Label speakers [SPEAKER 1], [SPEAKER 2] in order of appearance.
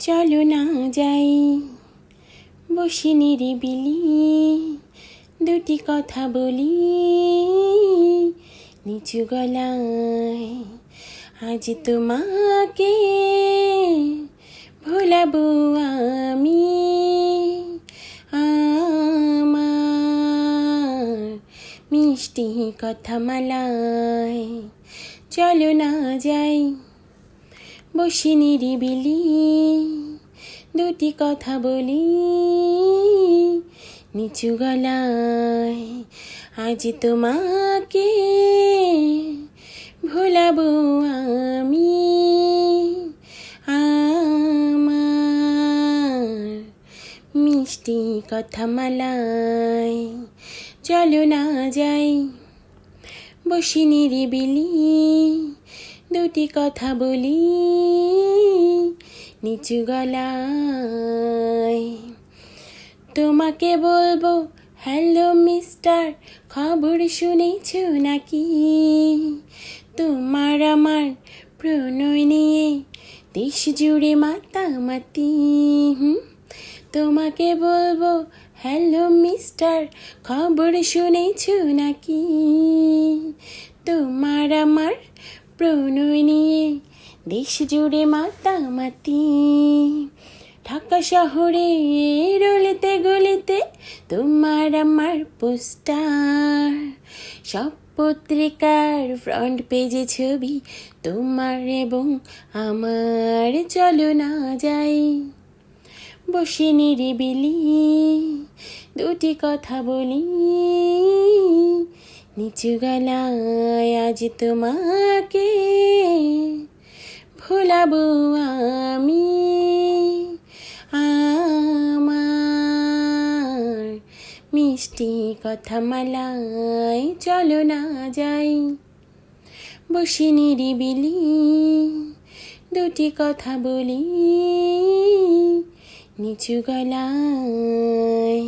[SPEAKER 1] চলো না যাই বসে নিরিবিলি, দুটি কথা বলি নিচু গলায়। আজ তোমাকে ভোলাবো আমি, আমার মিষ্টি কথা মালায়। চলো না যাই বসে নিরিবিলি, দুটি কথা বলি নিচু গলায়। আজ তোমাকে ভোলাবো আমি, আমার মিষ্টি কথা মালায়। চলো না যাই বসে নিরিবিলি, দুটি কথা বলি নিচু গলায়। তোমাকে বলবো হ্যালো মিস্টার, খবর শুনেছ নাকি? তোমার আমার প্রণয় নিয়ে দেশ জুড়ে মাতামাতি। তোমাকে বলবো হ্যালো মিস্টার, খবর শুনেছ নাকি? তোমার আমার প্রণয় নিয়ে দেশ জুড়ে মাতামাতি। ঢাকা শহরে রলিতে গলিতে তোমার আমার পোস্টার, সব পত্রিকার ফ্রন্ট পেজে ছবি তোমার এবং আমার। চলো না যাই বসে নিরিবিলি, দুটি কথা বলি নিচু গলায়। আজ তোমাকে ভোলাবো আমি, আমার মিষ্টি কথা মালায়। চলো না যাই বসে নিরিবিলি, দুটি কথা বলি নিচু গলায়।